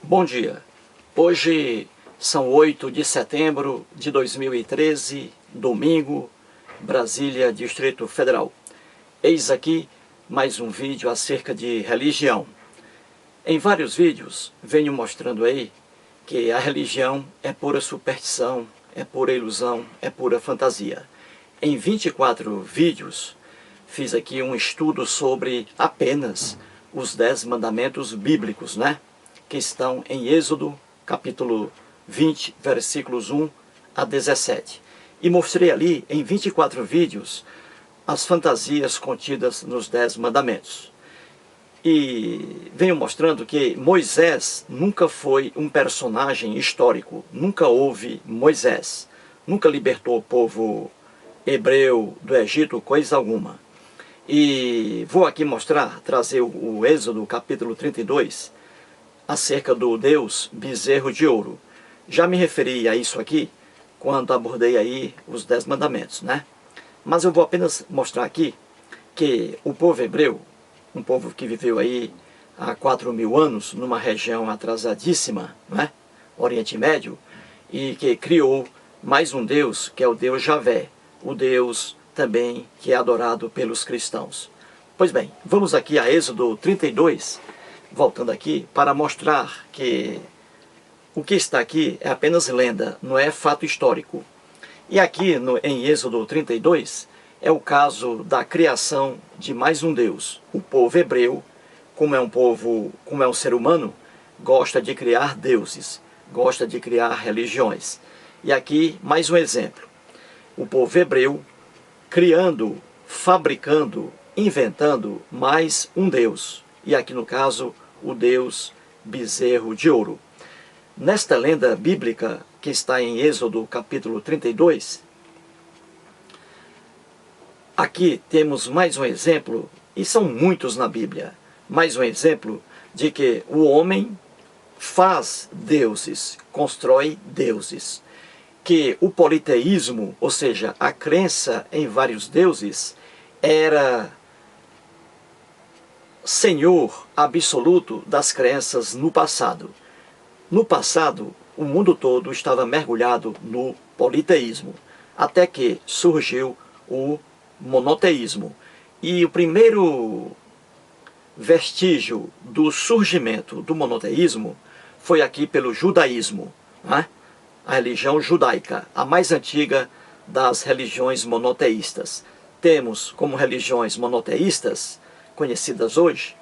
Bom dia, hoje são 8 de setembro de 2013, domingo, Brasília, Distrito Federal. Eis aqui mais um vídeo acerca de religião. Em vários vídeos venho mostrando aí que a religião é pura superstição, é pura ilusão, é pura fantasia. Em 24 vídeos fiz aqui um estudo sobre apenas os 10 mandamentos bíblicos, que estão em Êxodo, capítulo 20, versículos 1 a 17. E mostrei ali, em 24 vídeos, as fantasias contidas nos 10 mandamentos. E venho mostrando que Moisés nunca foi um personagem histórico, nunca houve Moisés, nunca libertou o povo hebreu do Egito, coisa alguma. E vou aqui trazer o Êxodo, capítulo 32, acerca do Deus bezerro de ouro. Já me referi a isso aqui quando abordei aí os 10 mandamentos, Mas eu vou apenas mostrar aqui que o povo hebreu, um povo que viveu aí há 4.000 anos numa região atrasadíssima, Oriente Médio, e que criou mais um Deus, que é o Deus Javé, o Deus também que é adorado pelos cristãos. Pois bem, vamos aqui a Êxodo 32, voltando aqui, para mostrar que o que está aqui é apenas lenda, não é fato histórico. E aqui em Êxodo 32 é o caso da criação de mais um Deus. O povo hebreu, como é um ser humano, gosta de criar deuses, gosta de criar religiões. E aqui mais um exemplo. O povo hebreu criando, fabricando, inventando mais um Deus. E aqui no caso, o Deus bezerro de ouro. Nesta lenda bíblica que está em Êxodo capítulo 32, aqui temos mais um exemplo, e são muitos na Bíblia, mais um exemplo de que o homem faz deuses, constrói deuses. Que o politeísmo, ou seja, a crença em vários deuses, era senhor absoluto das crenças no passado. No passado, o mundo todo estava mergulhado no politeísmo, até que surgiu o monoteísmo. E o primeiro vestígio do surgimento do monoteísmo foi aqui pelo judaísmo, a religião judaica, a mais antiga das religiões monoteístas. Temos como religiões monoteístas, conhecidas hoje,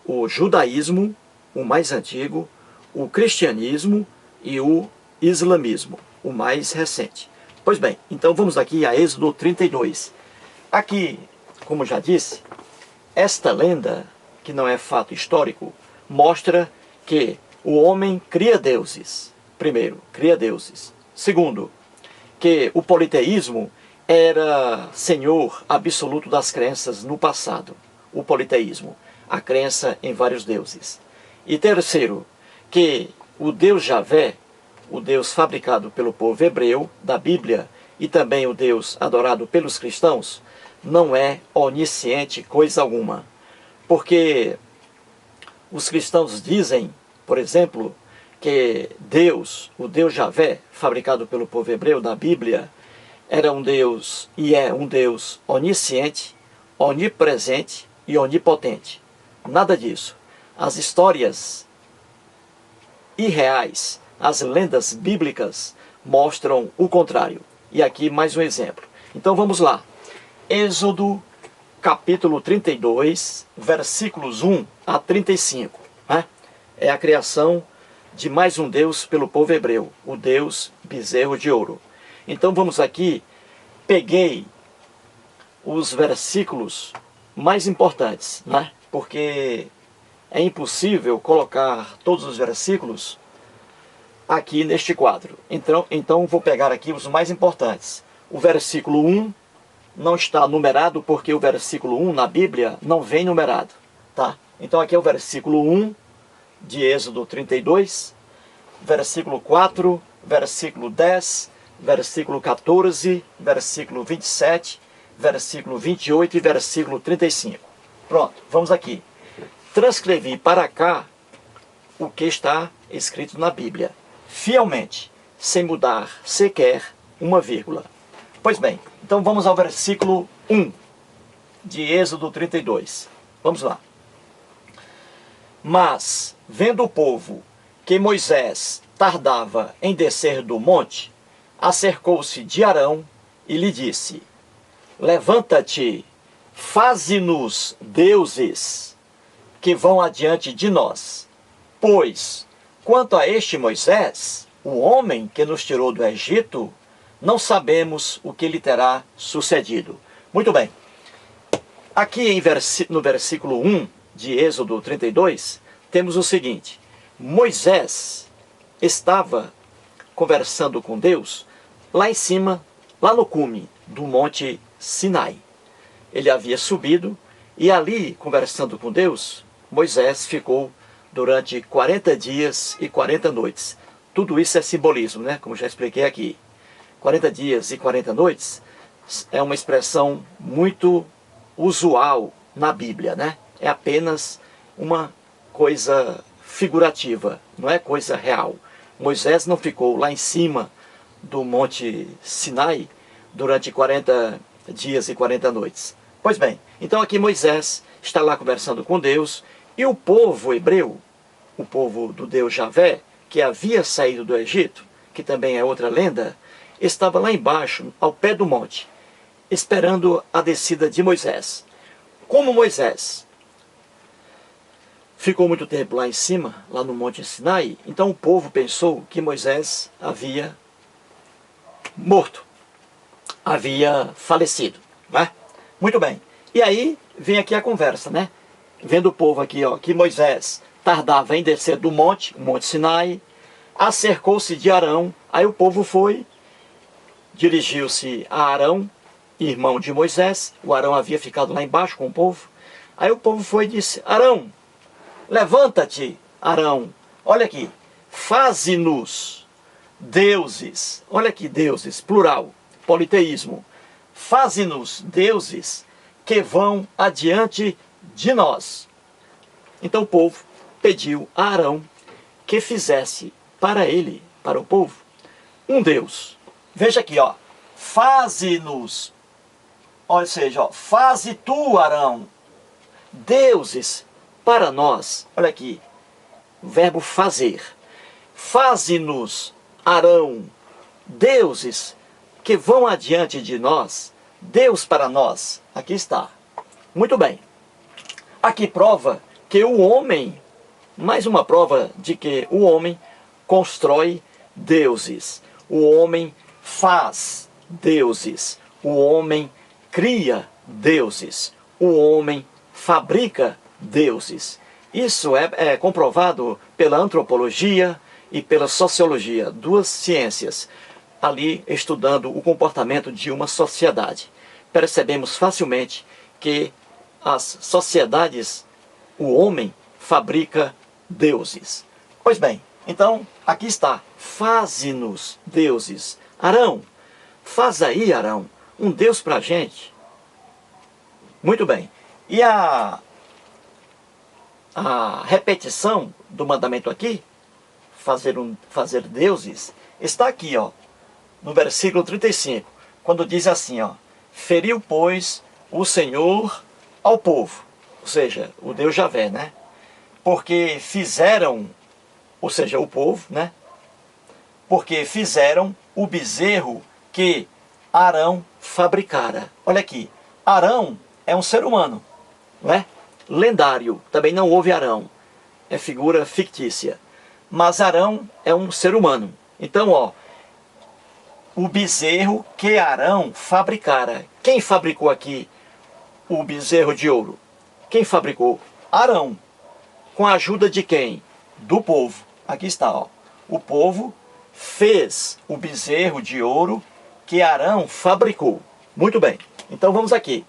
o judaísmo, o mais antigo, o cristianismo e o islamismo, o mais recente. Pois bem, então vamos aqui a Êxodo 32. Aqui, como já disse, esta lenda, que não é fato histórico, mostra que o homem cria deuses. Primeiro, cria deuses. Segundo, que o politeísmo era senhor absoluto das crenças no passado. O politeísmo, a crença em vários deuses. E terceiro, que o Deus Javé, o Deus fabricado pelo povo hebreu da Bíblia e também o Deus adorado pelos cristãos, não é onisciente coisa alguma. Porque os cristãos dizem, por exemplo, que Deus, o Deus Javé, fabricado pelo povo hebreu da Bíblia, era um Deus e é um Deus onisciente, onipresente e onipotente. Nada disso. As histórias irreais, as lendas bíblicas mostram o contrário. E aqui mais um exemplo. Então vamos lá. Êxodo capítulo 32, versículos 1 a 35. É a criação de mais um Deus pelo povo hebreu, o Deus bezerro de ouro. Então vamos aqui, peguei os versículos mais importantes, porque é impossível colocar todos os versículos aqui neste quadro. Então vou pegar aqui os mais importantes. O versículo 1 não está numerado, porque o versículo 1 na Bíblia não vem numerado. Então aqui é o versículo 1 de Êxodo 32, versículo 4, versículo 10, versículo 14, versículo 27, versículo 28 e versículo 35. Pronto, vamos aqui. Transcrevi para cá o que está escrito na Bíblia, fielmente, sem mudar sequer uma vírgula. Pois bem, então vamos ao versículo 1 de Êxodo 32. Vamos lá. Mas, vendo o povo que Moisés tardava em descer do monte, acercou-se de Arão e lhe disse: Levanta-te, faze-nos deuses que vão adiante de nós. Pois, quanto a este Moisés, o homem que nos tirou do Egito, não sabemos o que lhe terá sucedido. Muito bem. Aqui no versículo 1 de Êxodo 32, temos o seguinte: Moisés estava conversando com Deus lá em cima, lá no cume do Monte Sinai. Ele havia subido e ali, conversando com Deus, Moisés ficou durante 40 dias e 40 noites. Tudo isso é simbolismo, né? Como já expliquei aqui. 40 dias e 40 noites é uma expressão muito usual na Bíblia, né? É apenas uma coisa figurativa, não é coisa real. Moisés não ficou lá em cima do Monte Sinai durante 40 dias e 40 noites. Pois bem, então aqui Moisés está lá conversando com Deus e o povo hebreu, o povo do Deus Javé, que havia saído do Egito, que também é outra lenda, estava lá embaixo, ao pé do monte, esperando a descida de Moisés. Como Moisés ficou muito tempo lá em cima, lá no Monte Sinai, então o povo pensou que Moisés havia morto, havia falecido, né? Muito bem. E aí vem aqui a conversa, né? Vendo o povo aqui, ó, que Moisés tardava em descer do monte, o Monte Sinai, acercou-se de Arão, aí o povo foi, dirigiu-se a Arão, irmão de Moisés, o Arão havia ficado lá embaixo com o povo, aí o povo foi e disse: Arão, levanta-te, Arão, olha aqui, faze-nos deuses, olha aqui, deuses, plural, politeísmo, faze-nos deuses que vão adiante de nós. Então o povo pediu a Arão que fizesse para ele, para o povo, um Deus. Veja aqui, ó, faze-nos, ou seja, ó, faze tu, Arão, deuses para nós. Olha aqui, o verbo fazer. Faze-nos, Arão, deuses que vão adiante de nós, Deus para nós. Aqui está. Muito bem. Aqui prova que o homem, mais uma prova de que o homem constrói deuses. O homem faz deuses. O homem cria deuses. O homem fabrica deuses. Isso é comprovado pela antropologia e pela sociologia, duas ciências, ali estudando o comportamento de uma sociedade. Percebemos facilmente que as sociedades, o homem fabrica deuses. Pois bem, então aqui está, faze-nos deuses. Arão, faz aí, Arão, um Deus para a gente. Muito bem. E a repetição do mandamento aqui, fazer deuses, está aqui, ó, no versículo 35, quando diz assim, ó, feriu, pois, o Senhor ao povo, ou seja, o Deus Javé, né? Porque fizeram, ou seja, o povo, né? Porque fizeram o bezerro que Arão fabricara. Olha aqui, Arão é um ser humano, não é? Lendário, também não houve Arão, é figura fictícia. Mas Arão é um ser humano. Então, ó, o bezerro que Arão fabricara. Quem fabricou aqui o bezerro de ouro? Quem fabricou? Arão. Com a ajuda de quem? Do povo. Aqui está, ó. O povo fez o bezerro de ouro que Arão fabricou. Muito bem. Então vamos aqui.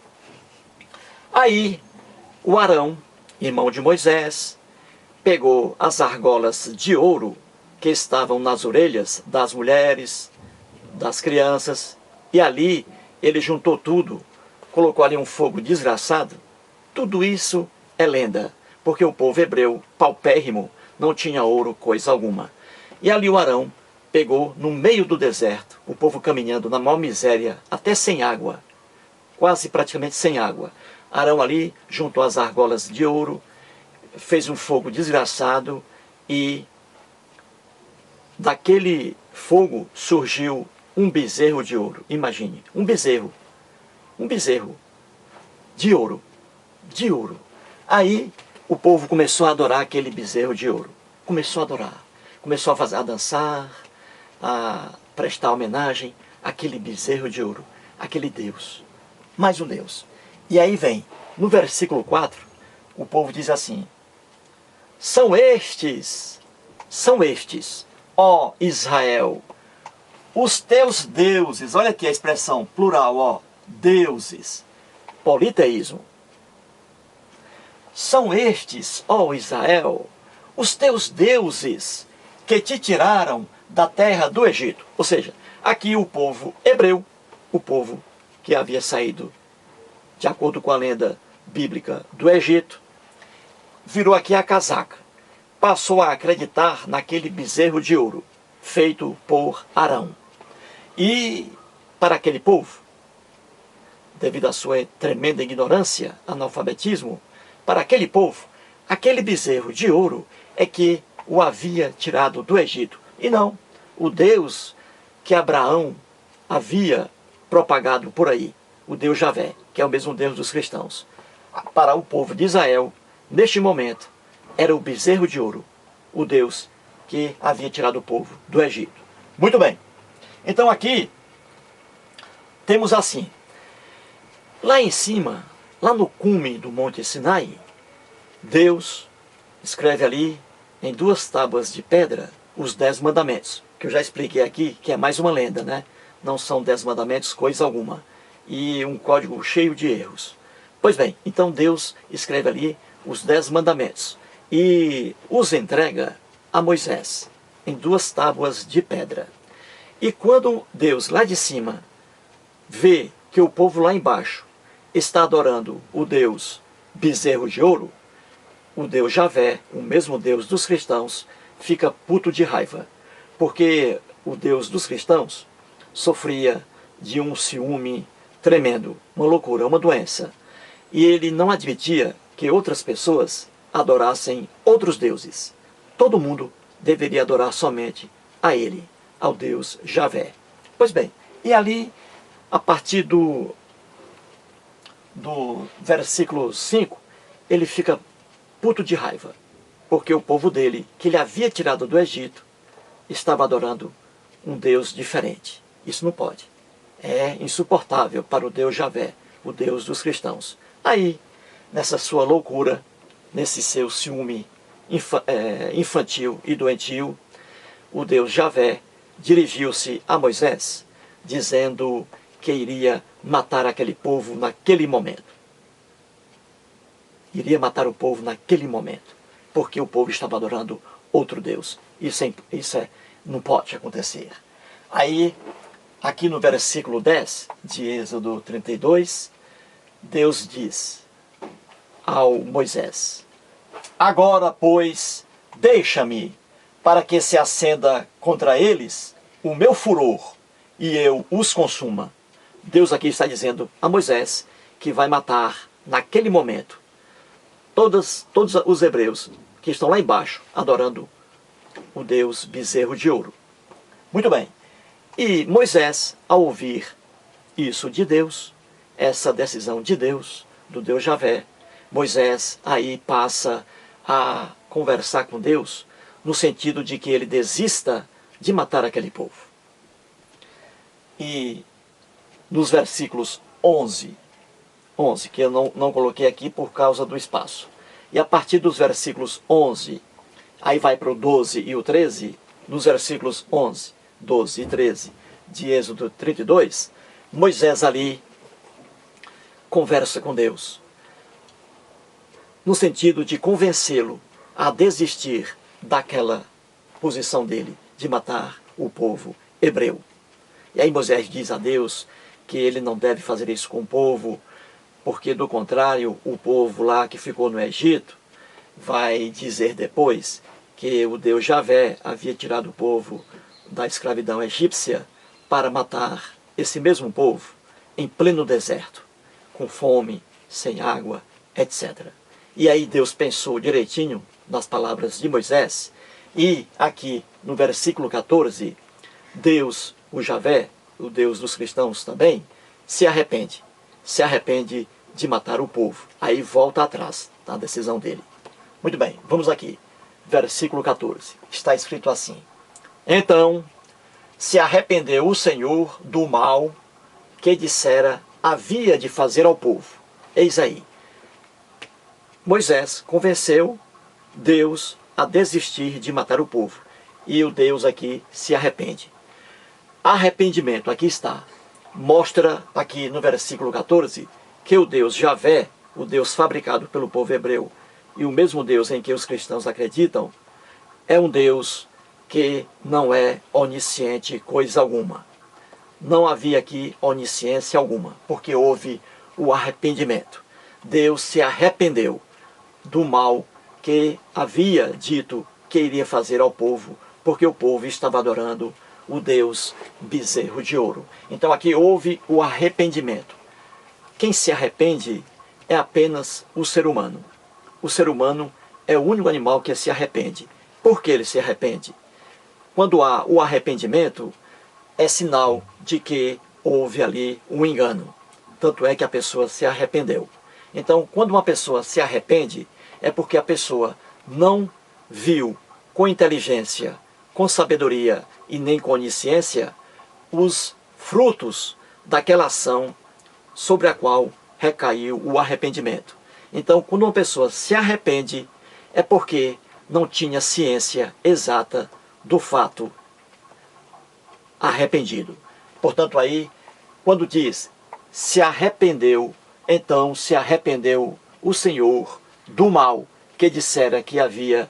Aí, o Arão, irmão de Moisés, pegou as argolas de ouro que estavam nas orelhas das mulheres, das crianças, e ali ele juntou tudo, colocou ali um fogo desgraçado. Tudo isso é lenda, porque o povo hebreu, paupérrimo, não tinha ouro, coisa alguma. E ali o Arão pegou, no meio do deserto, o povo caminhando na maior miséria, até sem água, quase praticamente sem água. Arão ali juntou as argolas de ouro, fez um fogo desgraçado e daquele fogo surgiu um bezerro de ouro. Imagine, um bezerro de ouro, de ouro. Aí o povo começou a adorar aquele bezerro de ouro. Começou a adorar, começou a dançar, a prestar homenagem àquele bezerro de ouro, aquele Deus, mais um Deus. E aí vem, no versículo 4, o povo diz assim: são estes, ó Israel, os teus deuses. Olha aqui a expressão plural, ó, deuses, politeísmo. São estes, ó Israel, os teus deuses que te tiraram da terra do Egito. Ou seja, aqui o povo hebreu, o povo que havia saído, de acordo com a lenda bíblica, do Egito, virou aqui a casaca. Passou a acreditar naquele bezerro de ouro, feito por Arão. E para aquele povo, devido à sua tremenda ignorância, analfabetismo, para aquele povo, aquele bezerro de ouro é que o havia tirado do Egito. E não o Deus que Abraão havia propagado por aí, o Deus Javé, que é o mesmo Deus dos cristãos. Para o povo de Israel, neste momento, era o bezerro de ouro, o Deus que havia tirado o povo do Egito. Muito bem. Então aqui temos assim, lá em cima, lá no cume do Monte Sinai, Deus escreve ali em 2 tábuas de pedra os 10 mandamentos, que eu já expliquei aqui, que é mais uma lenda, né? Não são 10 mandamentos, coisa alguma. E um código cheio de erros. Pois bem, então Deus escreve ali os 10 mandamentos e os entrega a Moisés em 2 tábuas de pedra. E quando Deus lá de cima vê que o povo lá embaixo está adorando o Deus bezerro de ouro, o Deus Javé, o mesmo Deus dos cristãos, fica puto de raiva, porque o Deus dos cristãos sofria de um ciúme tremendo, uma loucura, uma doença, e ele não admitia que outras pessoas adorassem outros deuses. Todo mundo deveria adorar somente a ele, ao Deus Javé. Pois bem, e ali, a partir do versículo 5, ele fica puto de raiva, porque o povo dele, que ele havia tirado do Egito, estava adorando um Deus diferente. Isso não pode. É insuportável para o Deus Javé, o Deus dos cristãos. Aí, nessa sua loucura, nesse seu ciúme infantil e doentio, o Deus Javé dirigiu-se a Moisés, dizendo que iria matar aquele povo naquele momento. Iria matar o povo naquele momento, porque o povo estava adorando outro Deus. Isso não pode acontecer. Aí, aqui no versículo 10 de Êxodo 32, Deus diz ao Moisés: agora, pois, deixa-me, para que se acenda contra eles o meu furor, e eu os consuma. Deus aqui está dizendo a Moisés que vai matar, naquele momento, todos os hebreus que estão lá embaixo, adorando o Deus bezerro de ouro. Muito bem. E Moisés, ao ouvir isso de Deus, essa decisão de Deus, do Deus Javé, Moisés aí passa a conversar com Deus, no sentido de que ele desista de matar aquele povo. E nos versículos 11, que eu não coloquei aqui por causa do espaço. E a partir dos versículos 11, aí vai para o 12 e o 13, nos versículos 11, 12 e 13 de Êxodo 32, Moisés ali conversa com Deus, no sentido de convencê-lo a desistir daquela posição dele, de matar o povo hebreu. E aí Moisés diz a Deus que ele não deve fazer isso com o povo, porque do contrário, o povo lá que ficou no Egito vai dizer depois que o Deus Javé havia tirado o povo da escravidão egípcia para matar esse mesmo povo em pleno deserto, com fome, sem água, etc. E aí Deus pensou direitinho nas palavras de Moisés, e aqui no versículo 14, Deus, o Javé, o Deus dos cristãos também, se arrepende de matar o povo. Aí volta atrás da decisão dele. Muito bem, vamos aqui. Versículo 14. Está escrito assim: Então se arrependeu o Senhor do mal que dissera havia de fazer ao povo. Eis aí. Moisés convenceu Deus a desistir de matar o povo. E o Deus aqui se arrepende. Arrependimento, aqui está. Mostra aqui no versículo 14 que o Deus Javé, o Deus fabricado pelo povo hebreu, e o mesmo Deus em que os cristãos acreditam, é um Deus que não é onisciente coisa alguma. Não havia aqui onisciência alguma, porque houve o arrependimento. Deus se arrependeu do mal que havia dito que iria fazer ao povo, porque o povo estava adorando o Deus bezerro de ouro. Então aqui houve o arrependimento. Quem se arrepende é apenas o ser humano. O ser humano é o único animal que se arrepende. Por que ele se arrepende? Quando há o arrependimento, é sinal de que houve ali um engano. Tanto é que a pessoa se arrependeu. Então, quando uma pessoa se arrepende, é porque a pessoa não viu com inteligência, com sabedoria e nem com onisciência os frutos daquela ação sobre a qual recaiu o arrependimento. Então, quando uma pessoa se arrepende, é porque não tinha ciência exata do fato arrependido. Portanto, aí, quando diz se arrependeu, então se arrependeu o Senhor do mal que dissera que havia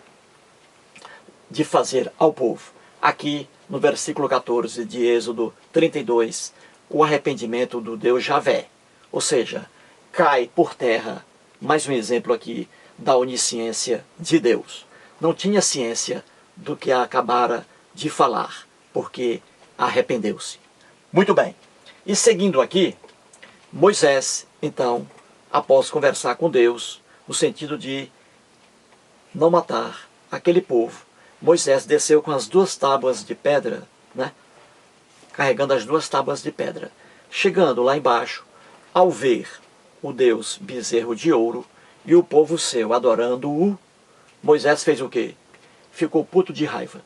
de fazer ao povo. Aqui, no versículo 14 de Êxodo 32, o arrependimento do Deus Javé. Ou seja, cai por terra, mais um exemplo aqui da onisciência de Deus. Não tinha ciência do que acabara de falar, porque arrependeu-se. Muito bem. E seguindo aqui, Moisés, então, após conversar com Deus, no sentido de não matar aquele povo, Moisés desceu com as 2 tábuas de pedra, carregando as 2 tábuas de pedra. Chegando lá embaixo, ao ver o Deus bezerro de ouro e o povo seu adorando-o, Moisés fez o quê? Ficou puto de raiva.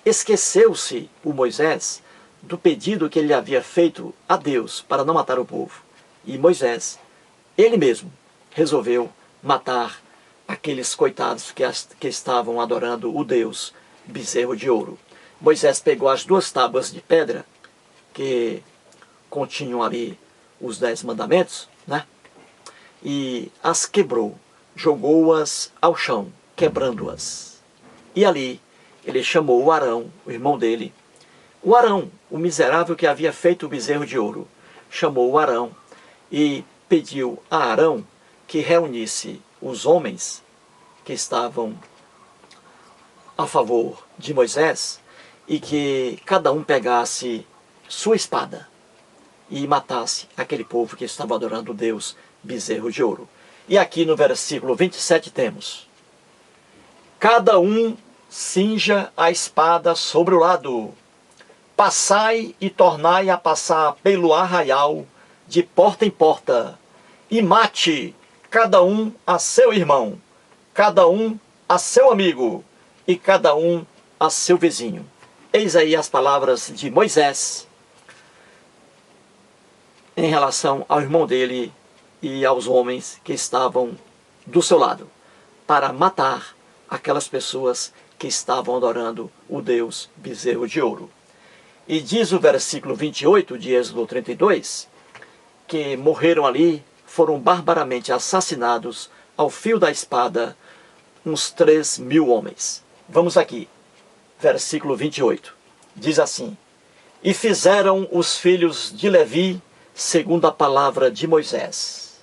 Esqueceu-se o Moisés do pedido que ele havia feito a Deus para não matar o povo. E Moisés, ele mesmo, resolveu matar aqueles coitados que estavam adorando o Deus bezerro de ouro. Moisés pegou as 2 tábuas de pedra que continham ali os 10 mandamentos, e as quebrou, jogou-as ao chão, quebrando-as. E ali ele chamou o Arão, o irmão dele. O Arão, o miserável que havia feito o bezerro de ouro, chamou o Arão e pediu a Arão que reunisse os homens que estavam a favor de Moisés e que cada um pegasse sua espada e matasse aquele povo que estava adorando o Deus bezerro de ouro. E aqui no versículo 27 temos: cada um cinja a espada sobre o lado, passai e tornai a passar pelo arraial de porta em porta, e mate cada um a seu irmão, cada um a seu amigo, e cada um a seu vizinho. Eis aí as palavras de Moisés em relação ao irmão dele e aos homens que estavam do seu lado, para matar aquelas pessoas que estavam adorando o Deus bezerro de ouro. E diz o versículo 28 de Êxodo 32, que morreram ali, foram barbaramente assassinados ao fio da espada, uns 3.000 homens. Vamos aqui, versículo 28, diz assim: e fizeram os filhos de Levi segundo a palavra de Moisés,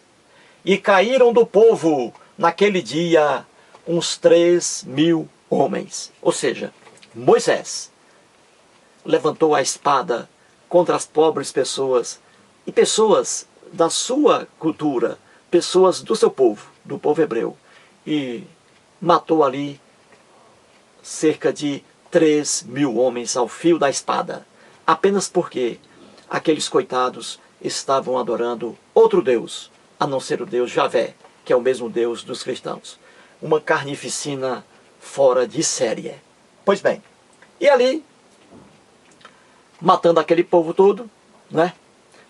e caíram do povo naquele dia uns 3.000 homens. Ou seja, Moisés levantou a espada contra as pobres pessoas e pessoas da sua cultura, pessoas do seu povo, do povo hebreu, e matou ali cerca de 3.000 homens ao fio da espada, apenas porque aqueles coitados estavam adorando outro Deus, a não ser o Deus Javé, que é o mesmo Deus dos cristãos. Uma carnificina fora de série. Pois bem, e ali, matando aquele povo todo, né,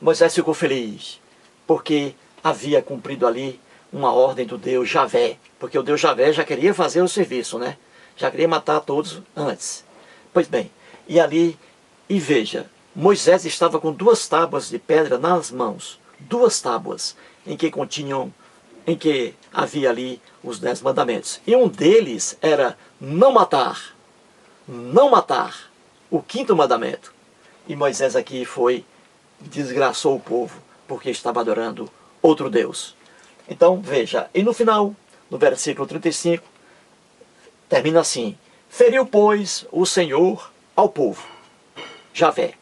Moisés ficou feliz, porque havia cumprido ali uma ordem do Deus Javé, porque o Deus Javé já queria fazer o serviço, né? Já queria matar todos antes. Pois bem, e ali, e veja, Moisés estava com 2 tábuas de pedra nas mãos, 2 tábuas, em que havia ali os 10 mandamentos. E um deles era não matar, não matar, o 5º mandamento. E Moisés aqui desgraçou o povo, porque estava adorando outro Deus. Então, veja, e no final, no versículo 35, termina assim: feriu, pois, o Senhor ao povo, Javé,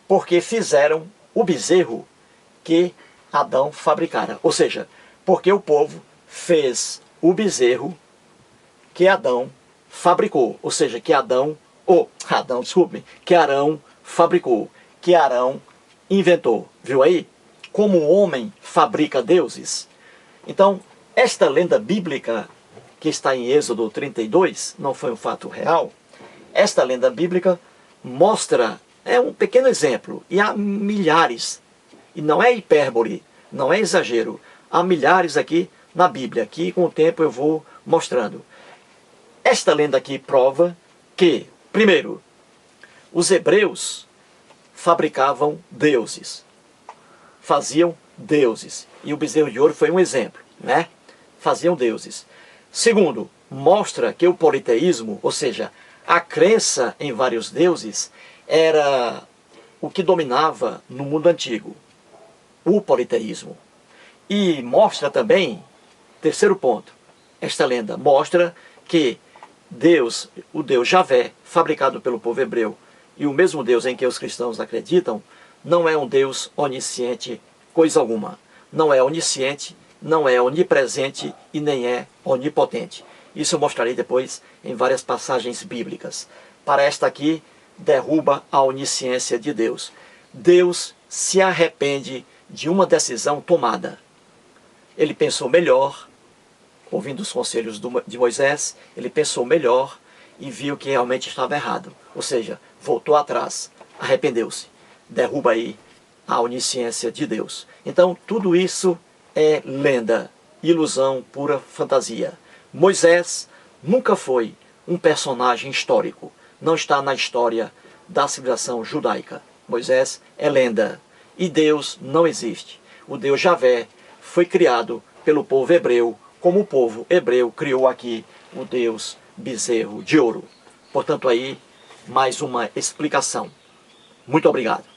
porque fizeram o bezerro que Adão fabricara. Ou seja, porque o povo fez o bezerro que Adão fabricou. Ou seja, que Arão fabricou, que Arão inventou. Viu aí? Como o homem fabrica deuses. Então, esta lenda bíblica que está em Êxodo 32, não foi um fato real. Esta lenda bíblica mostra, é um pequeno exemplo, e há milhares, e não é hipérbole, não é exagero, há milhares aqui na Bíblia, que com o tempo eu vou mostrando. Esta lenda aqui prova que, primeiro, os hebreus fabricavam deuses, faziam deuses, e o bezerro de ouro foi um exemplo, né? Faziam deuses. Segundo, mostra que o politeísmo, ou seja, a crença em vários deuses, era o que dominava no mundo antigo, o politeísmo. E mostra também, terceiro ponto, esta lenda mostra que Deus, o Deus Javé, fabricado pelo povo hebreu, e o mesmo Deus em que os cristãos acreditam, não é um Deus onisciente, coisa alguma. Não é onisciente, não é onipresente e nem é onipotente. Isso eu mostrarei depois em várias passagens bíblicas. Para esta aqui, derruba a onisciência de Deus. Deus se arrepende de uma decisão tomada. Ele pensou melhor, ouvindo os conselhos de Moisés, ele pensou melhor e viu que realmente estava errado. Ou seja, voltou atrás, arrependeu-se. Derruba aí a onisciência de Deus. Então, tudo isso é lenda, ilusão, pura fantasia. Moisés nunca foi um personagem histórico. Não está na história da civilização judaica. Moisés é lenda. E Deus não existe. O Deus Javé foi criado pelo povo hebreu, como o povo hebreu criou aqui o Deus bezerro de ouro. Portanto, aí, mais uma explicação. Muito obrigado.